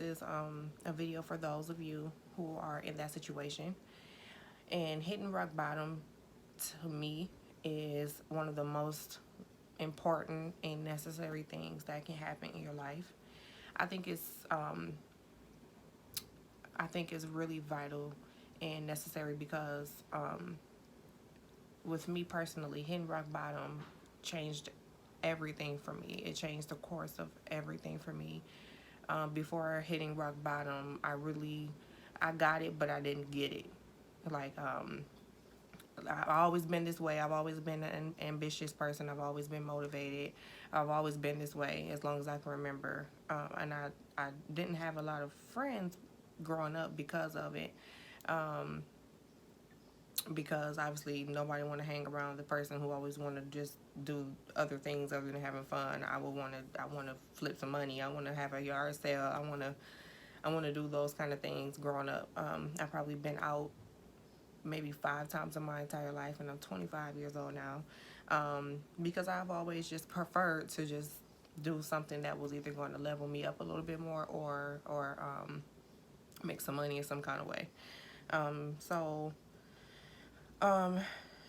is a video for those of you who are in that situation. And hitting rock bottom to me is one of the most important and necessary things that can happen in your life. I think it's um, I think it's really vital and necessary because with me personally, hitting rock bottom changed everything for me. It changed the course of everything for me. Before hitting rock bottom, I got it, but I didn't get it. Like I've always been this way. I've always been an ambitious person. I've always been motivated. I've always been this way as long as I can remember. And I didn't have a lot of friends growing up because of it. Um, because obviously nobody want to hang around the person who always want to just do other things other than having fun. I want to flip some money. I want to have a yard sale. I want to do those kind of things growing up. I've probably been out maybe 5 times in my entire life, and I'm 25 years old now. Because I've always just preferred to just do something that was either going to level me up a little bit more or make some money in some kind of way. So um,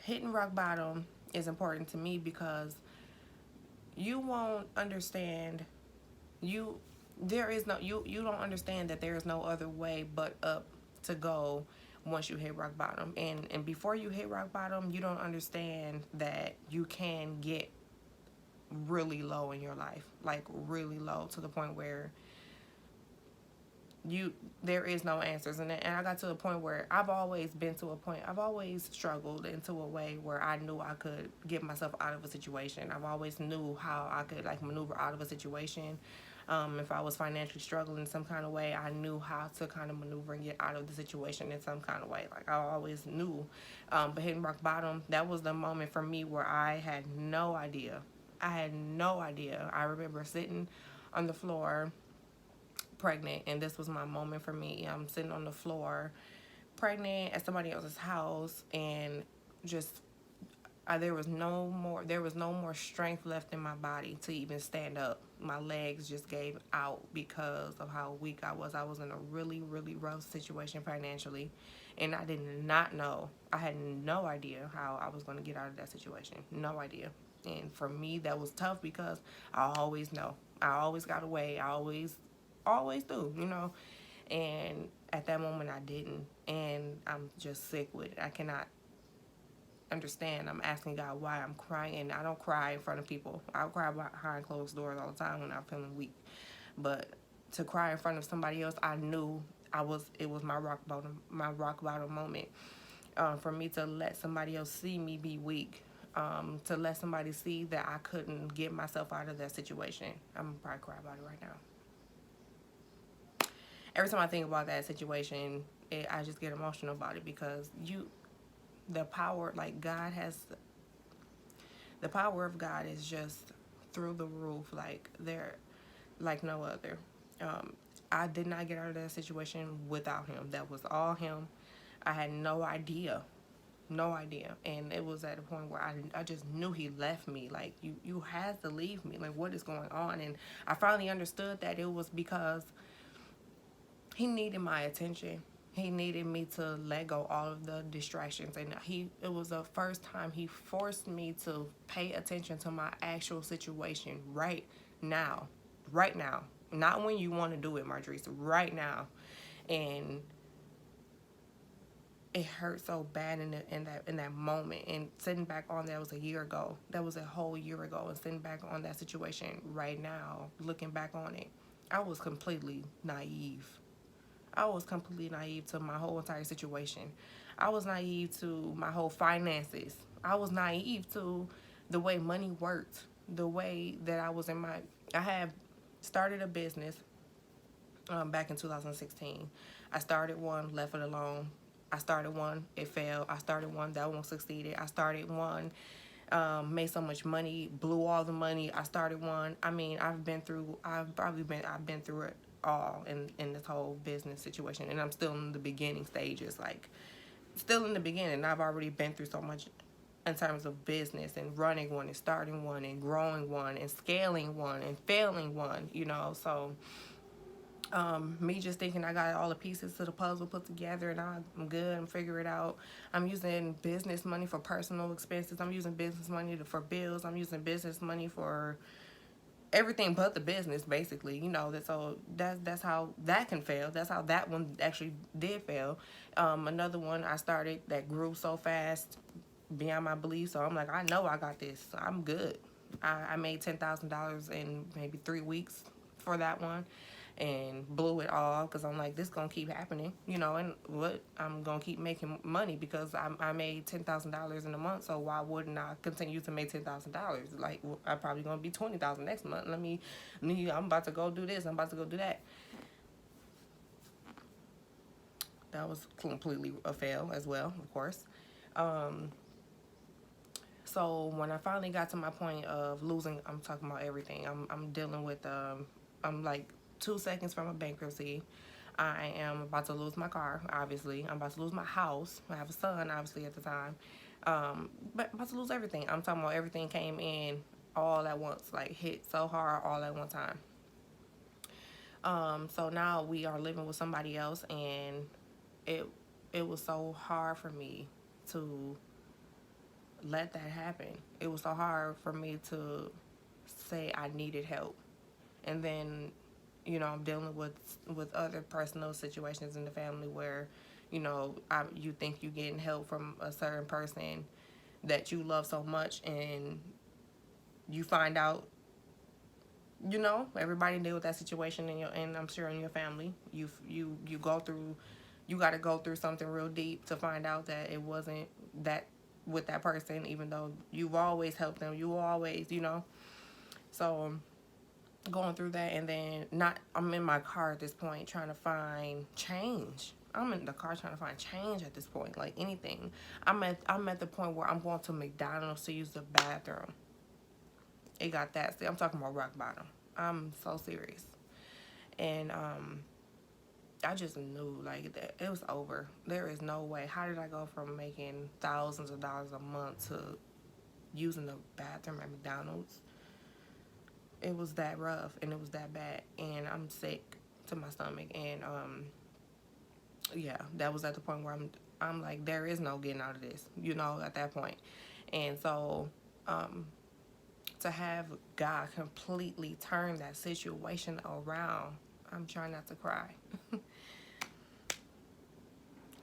hitting rock bottom is important to me because you won't understand you there is no you don't understand that there is no other way but up to go once you hit rock bottom. And before you hit rock bottom, you don't understand that you can get really low in your life, like really low to the point where you there is no answers. And I got to a point where I've always struggled into a way where I knew I could get myself out of a situation. I've always knew how I could like maneuver out of a situation. If I was financially struggling in some kind of way, I knew how to kind of maneuver and get out of the situation in some kind of way. Like I always knew. But hitting rock bottom, that was the moment for me where I had no idea. I had no idea. I remember sitting on the floor pregnant, and this was my moment for me. I'm sitting on the floor pregnant at somebody else's house, and just there was no more strength left in my body to even stand up. My legs just gave out because of how weak I was. I was in a really rough situation financially, and I did not know. I had no idea how I was going to get out of that situation. No idea. And for me, that was tough because I always know. I always got away. I always do, you know. And at that moment, I didn't, and I'm just sick with it. I cannot understand. I'm asking God why I'm crying. And I don't cry in front of people. I cry behind closed doors all the time when I'm feeling weak. But to cry in front of somebody else, I knew it was my rock bottom moment. For me to let somebody else see me be weak, to let somebody see that I couldn't get myself out of that situation. I'm gonna probably cry about it right now. Every time I think about that situation, I just get emotional about it because the power, like God has, the power of God is just through the roof, like no other. Um, I did not get out of that situation without Him. That was all Him. I had no idea, no idea, and it was at a point where I just knew He left me. Like you had to leave me. Like what is going on? And I finally understood that it was because He needed my attention. He needed me to let go all of the distractions, and it was the first time He forced me to pay attention to my actual situation now, right now. Not when you want to do it, Marjorie. Right now. And it hurt so bad in that moment. And sitting back on that was a year ago. That was a whole year ago. And sitting back on that situation right now, looking back on it, I was completely naive. I was completely naive to my whole entire situation. I was naive to my whole finances. I was naive to the way money worked, the way that I had started a business back in 2016. I started one, left it alone. I started one, it failed. I started one, that one succeeded. I started one, made so much money, blew all the money. I started one. I mean, I've been through it all in this whole business situation, and I'm still in the beginning stages, like still in the beginning. I've already been through so much in terms of business and running one and starting one and growing one and scaling one and failing one, you know. So Me just thinking I got all the pieces to the puzzle put together and I'm good, I'm figure it out. I'm using business money for personal expenses. I'm using business money for bills. I'm using business money for everything but the business, basically. So that's how that can fail. That's how that one actually did fail. Another one I started that grew so fast beyond my belief. So I'm like, I know I got this. I'm good. I made $10,000 in maybe 3 weeks for that one, and blew it all because I'm like, this gonna keep happening, and what I'm gonna keep making money because I made $10,000 in a month. So why wouldn't I continue to make $10,000? Like, I'm probably gonna be 20,000 next month. I'm about to go do this. I'm about to go do that. That was completely a fail as well, of course. So when I finally got to my point of losing, I'm talking about everything. I'm dealing with I'm like 2 seconds from a bankruptcy. I am about to lose my car, obviously. I'm about to lose my house. I have a son, obviously, at the time. But I'm about to lose everything. I'm talking about everything came in all at once, like hit so hard all at one time. So now we are living with somebody else, and it it was so hard for me to let that happen. It was so hard for me to say I needed help. And then, I'm dealing with other personal situations in the family where, you think you're getting help from a certain person that you love so much, and you find out, everybody deal with that situation and I'm sure in your family, you go through, you got to go through something real deep to find out that it wasn't that with that person, even though you've always helped them, you always, so going through that. And then I'm in my car at this point trying to find change. I'm in the car trying to find change at this point, like anything. I'm at the point where I'm going to McDonald's to use the bathroom. It got that. See, I'm talking about rock bottom. I'm so serious. And I just knew like that it was over. There is no way. How did I go from making thousands of dollars a month to using the bathroom at McDonald's? It was that rough and it was that bad, and I'm sick to my stomach. And yeah, that was at the point where I'm like, there is no getting out of this, at that point. And so to have God completely turn that situation around, I'm trying not to cry.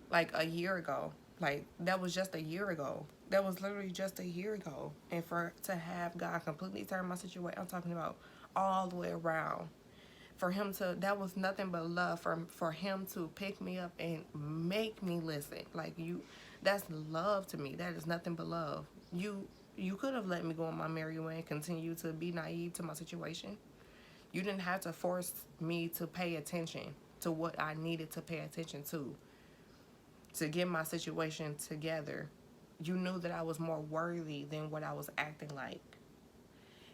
Like a year ago, like that was just a year ago. That was literally just a year ago. And to have God completely turn my situation, I'm talking about all the way around. For him to, that was nothing but love. For him to pick me up and make me listen. Like, that's love to me. That is nothing but love. You could have let me go on my merry way and continue to be naive to my situation. You didn't have to force me to pay attention to what I needed to pay attention to get my situation together. You knew that I was more worthy than what I was acting like.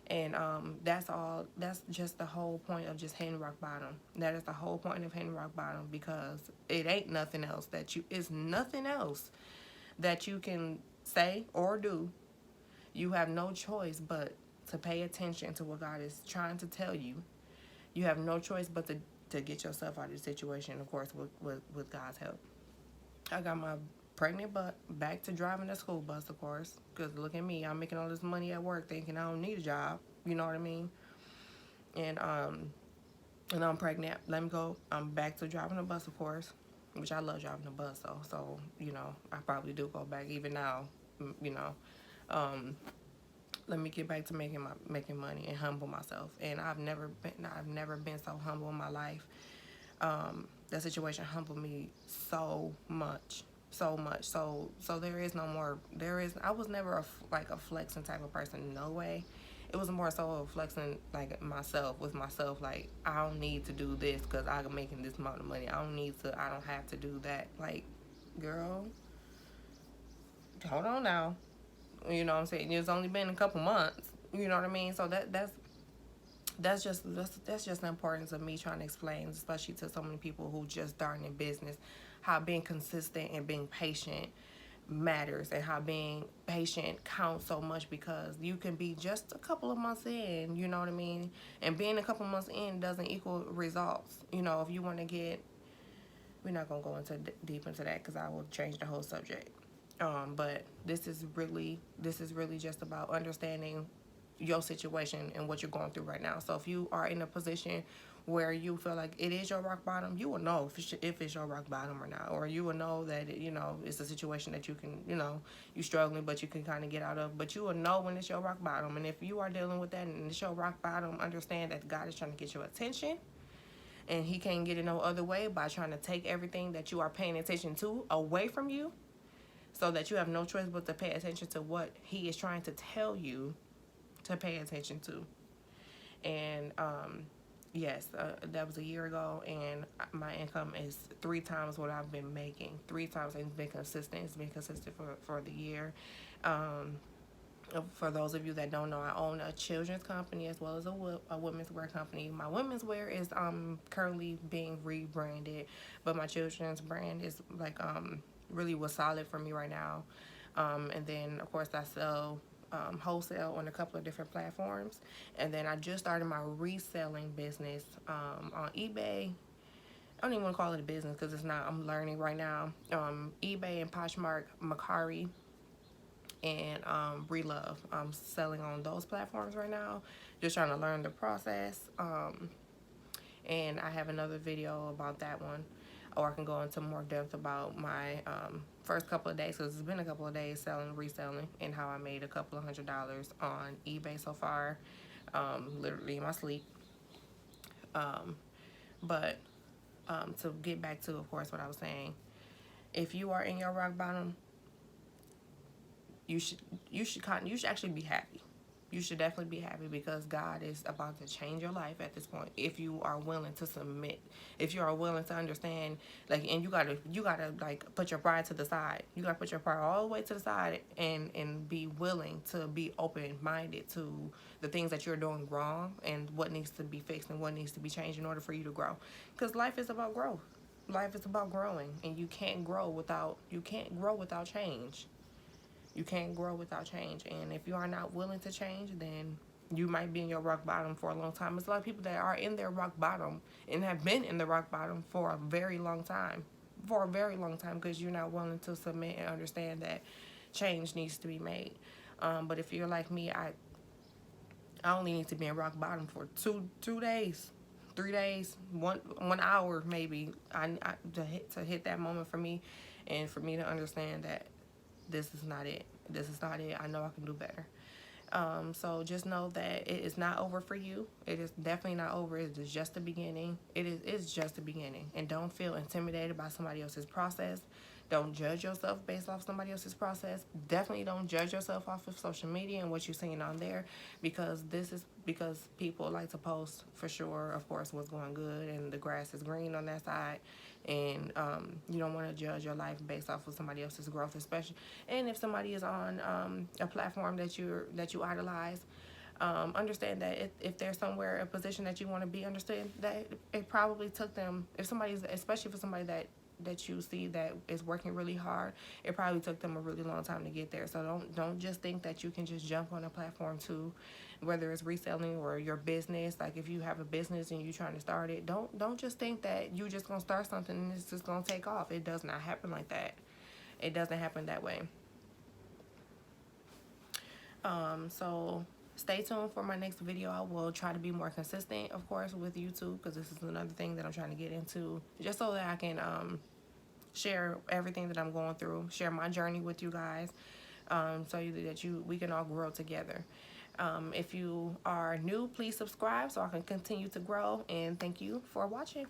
And that's all. That's just the whole point of just hitting rock bottom. That is the whole point of hitting rock bottom, because it ain't nothing else it's nothing else that you can say or do. You have no choice but to pay attention to what God is trying to tell you. You have no choice but to get yourself out of the situation, of course, with God's help. I got my pregnant butt back to driving the school bus, of course, because look at me, I'm making all this money at work thinking I don't need a job, you know what I mean? And I'm pregnant. Let me go. I'm back to driving the bus, of course, which I love driving the bus, so I probably do go back even now, let me get back to making money and humble myself. And I've never been so humble in my life. That situation humbled me so much. So there is no more. I was never a flexing type of person. No way. It was more so of flexing like with myself. Like, I don't need to do this because I'm making this amount of money. I don't have to do that. Like, girl, hold on now. You know what I'm saying? It's only been a couple months. You know what I mean? So that's just the importance of me trying to explain, especially to so many people who just starting in business, how being consistent and being patient matters, and how being patient counts so much, because you can be just a couple of months in, you know what I mean? And being a couple months in doesn't equal results. You know, if you want to get, we're not going to go into deep into that because I will change the whole subject. But this is really just about understanding your situation and what you're going through right now. So if you are in a position where you feel like it is your rock bottom, you will know if it's your rock bottom or not, or you will know that it's a situation that you can, you're struggling but you can kind of get out of, but you will know when it's your rock bottom. And if you are dealing with that and it's your rock bottom, understand that God is trying to get your attention, and he can't get it no other way by trying to take everything that you are paying attention to away from you, so that you have no choice but to pay attention to what he is trying to tell you to pay attention to. And yes, that was a year ago, and my income is 3 times what I've been making. 3 times. It's been consistent. It's been consistent for the year. For those of you that don't know, I own a children's company as well as a women's wear company. My women's wear is currently being rebranded, but my children's brand is like really was solid for me right now. And then of course I sell wholesale on a couple of different platforms, and then I just started my reselling business on eBay. I don't even want to call it a business because it's not. I'm learning right now. eBay and Poshmark, Mercari, and Relove. I'm selling on those platforms right now, just trying to learn the process. And I have another video about that one, or I can go into more depth about my first couple of days, because it's been a couple of days reselling, and how I made a couple of $100s on eBay so far, literally in my sleep. But to get back to, of course, what I was saying, if you are in your rock bottom, you should actually be happy. You should definitely be happy, because God is about to change your life at this point. If you are willing to submit, if you are willing to understand, like, and you gotta like put your pride to the side. You gotta put your pride all the way to the side, and be willing to be open-minded to the things that you're doing wrong, and what needs to be fixed and what needs to be changed in order for you to grow. Because life is about growth. Life is about growing, and you can't grow without change. You can't grow without change. And if you are not willing to change, then you might be in your rock bottom for a long time. There's a lot of people that are in their rock bottom and have been in the rock bottom for a very long time. Because you're not willing to submit and understand that change needs to be made. But if you're like me, I only need to be in rock bottom for 2 days, 3 days, 1 hour maybe, to hit that moment for me, and for me to understand that this is not it. This is not it. I know I can do better. So just know that it is not over for you. It is definitely not over. It is just the beginning. It's just the beginning. And don't feel intimidated by somebody else's process. Don't judge yourself based off somebody else's process. Definitely don't judge yourself off of social media and what you're seeing on there, because people like to post, for sure, of course, what's going good, and the grass is green on that side. And you don't want to judge your life based off of somebody else's growth, especially. And if somebody is on a platform that you idolize, understand that if there's somewhere, a position that you want to be, understand that it probably took them, especially for somebody that you see that is working really hard, it probably took them a really long time to get there. So don't just think that you can just jump on a platform too, whether it's reselling or your business. Like, if you have a business and you're trying to start it, don't just think that you're just gonna start something and it's just gonna take off. It does not happen like that. It doesn't happen that way. So stay tuned for my next video. I will try to be more consistent, of course, with YouTube, because this is another thing that I'm trying to get into, just so that I can share everything that I'm going through, share my journey with you guys, so that we can all grow together. If you are new, please subscribe so I can continue to grow, and thank you for watching.